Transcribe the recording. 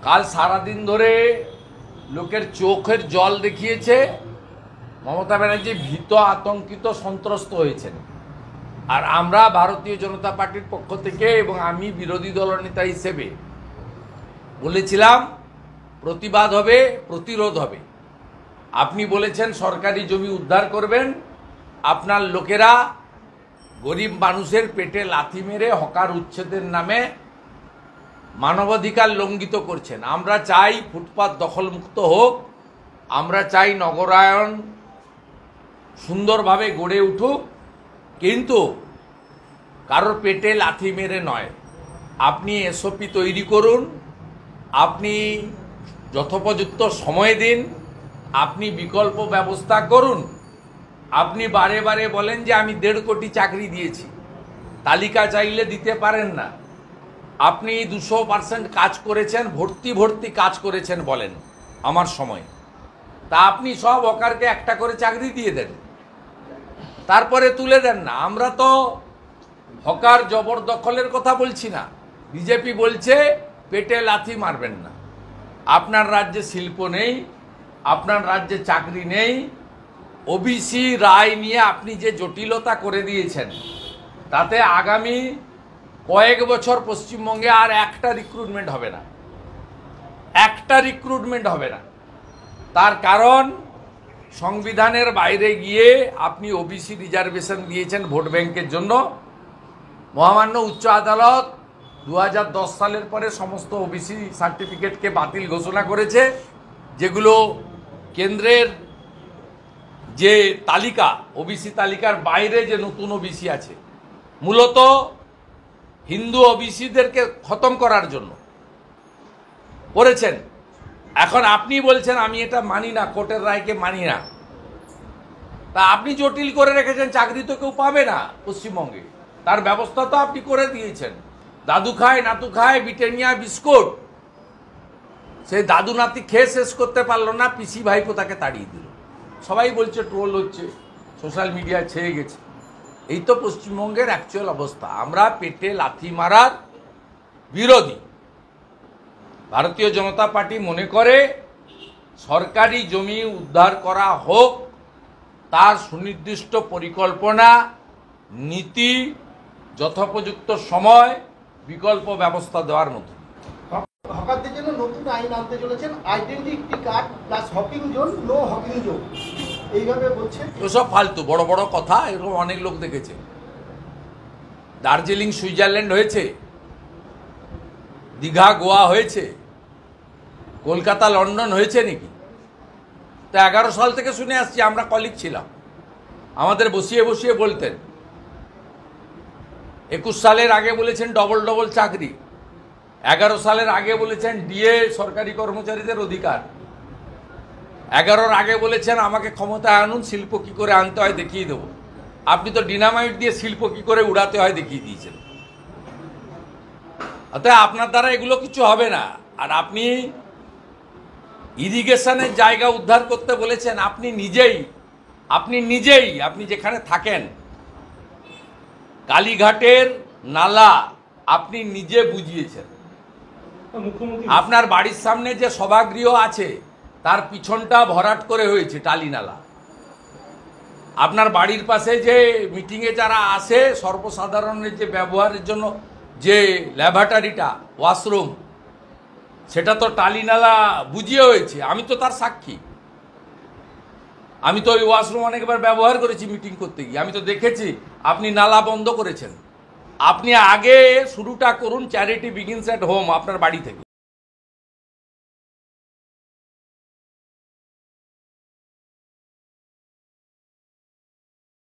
কাল সারাদিন ধরে লোকের চোখের জল দেখিয়েছে। মমতা ব্যানার্জি ভীত, আতঙ্কিত, সন্ত্রস্ত হয়েছেন। আর আমরা ভারতীয় জনতা পার্টির পক্ষ থেকে এবং আমি বিরোধী দলনেতা হিসেবে বলেছিলাম প্রতিবাদ হবে, প্রতিরোধ হবে। আপনি বলেছেন সরকারি জমি উদ্ধার করবেন, আপনার লোকেরা গরিব মানুষের পেটে লাথি মেরে হকার উচ্ছেদের নামে মানবাধিকার লঙ্ঘিত করছেন। আমরা চাই ফুটপাত দখলমুক্ত হোক, আমরা চাই নগরায়ন সুন্দরভাবে গড়ে উঠুক, কিন্তু কারোর পেটে লাথি মেরে নয়। আপনি এসওপি তৈরি করুন, আপনি যথোপযুক্ত সময় দিন, আপনি বিকল্প ব্যবস্থা করুন। আপনি বারে বারে বলেন যে আমি 1.5 কোটি চাকরি দিয়েছি, তালিকা চাইলে দিতে পারেন না। আপনি 200% কাজ করেছেন, ভর্তি কাজ করেছেন বলেন আমার সময়। তা আপনি সব হকারকে একটা করে চাকরি দিয়ে দেন, তারপরে তুলে দেন না। আমরা তো হকার জবরদখলের কথা বলছি না। বিজেপি বলছে পেটে লাথি মারবেন না। আপনার রাজ্যে শিল্প নেই, আপনার রাজ্যে চাকরি নেই। ওবিসি রায় নিয়ে আপনি যে জটিলতা করে দিয়েছেন, তাতে আগামী কয়েক বছর পশ্চিমবঙ্গে আর একটা রিক্রুটমেন্ট হবে না, একটা রিক্রুটমেন্ট হবে না। তার কারণ সংবিধানের বাইরে গিয়ে আপনি ওবিসি রিজার্ভেশন দিয়েছেন ভোট ব্যাংকের জন্য। মহামান্য উচ্চ আদালত 2010 সালের পরে সমস্ত ওবিসি সার্টিফিকেটকে বাতিল ঘোষণা করেছে, যেগুলো কেন্দ্রের যে তালিকা, ওবিসি তালিকার বাইরে যে নতুন ওবিসি আছে, মূলত হিন্দু ওবিসিদেরকে খতম করার জন্য করেছেন। এখন আপনি বলছেন আমি এটা মানি না, কোর্টের রায়কে মানি না। তা আপনি জটিল করে রেখেছেন, চাকরি তো কেউ পাবে না পশ্চিমবঙ্গে। তার ব্যবস্থা তো আপনি করে দিয়েছেন। দাদু খায় নাতু খায় ব্রিটানিয়া বিস্কুট, সেই দাদু নাতি খেয়ে শেষ করতে পারলো না, পিসি ভাইপো তাকে তাড়িয়ে দিল। সবাই বলছে ট্রোল হচ্ছে, সোশ্যাল মিডিয়ায় ছেয়ে গেছে। এই তো পশ্চিমবঙ্গের অ্যাকচুয়াল অবস্থা। আমরা পেটে লাথি মারার বিরোধী। ভারতীয় জনতা পার্টি মনে করে সরকারি জমি উদ্ধার করা হোক, তার সুনির্দিষ্ট পরিকল্পনা, নীতি, যথোপযুক্ত সময়, বিকল্প ব্যবস্থা দেওয়ার মতো। হকারদের জন্য নতুন আইন আনতে চলেছেন, identity card plus hawking zone, no hawking zone, এইভাবে বলছেন। ওসব ফালতু বড় বড় কথা, এরকম অনেক লোক দেখেছে। দার্জিলিং সুইজারল্যান্ড হয়েছে, দীঘা গোয়া হয়েছে, কলকাতা লন্ডন হয়েছে নাকি? তো 11 সাল থেকে শুনে আসছি, আমরা কলিগ ছিলাম, আমাদের বসিয়ে বসিয়ে বলতেন। 21 সালের আগে বলেছেন ডবল চাকরি, 11 সালের আগে বলেছেন ডিএ সরকারি কর্মচারীদের অধিকার, 11-র আগে বলেছেন আমাকে ক্ষমতায় আনুন, শিল্প কি করে আনতে হয় দেখিয়ে দেবো। আপনি তো ডিনামাইট দিয়ে শিল্প কি করে উড়াতে হয় দেখিয়ে দিয়েছেন। অতএব আপনার দ্বারা এগুলো কিছু হবে না। আর আপনি ইরিগেশনের জায়গা উদ্ধার করতে বলেছেন। আপনি নিজেই আপনি যেখানে থাকেন, কালীঘাটের নালা আপনি নিজে বুঝিয়েছেন। আপনার বাড়ির সামনে যে সভাগৃহ আছে, তার পিছনটা ভরাট করে হয়েছে টালি নালা। আপনার বাড়ির পাশে যে মিটিংয়ে যারা আসে, সর্বসাধারণের যে ব্যবহারের জন্য যে ল্যাবরেটরিটা, ওয়াশরুম, সেটা তো টালি নালা বুঝিয়ে হয়েছে। আমি তো তার সাক্ষী। আমি তো ওই ওয়াশরুম অনেকবার ব্যবহার করেছি মিটিং করতে গিয়ে। আমি তো দেখেছি আপনি নালা বন্ধ করেছেন। আপনি আগে শুরুটা করুন, চ্যারিটি বিগিনস অ্যাট হোম, আপনার বাড়ি থেকে।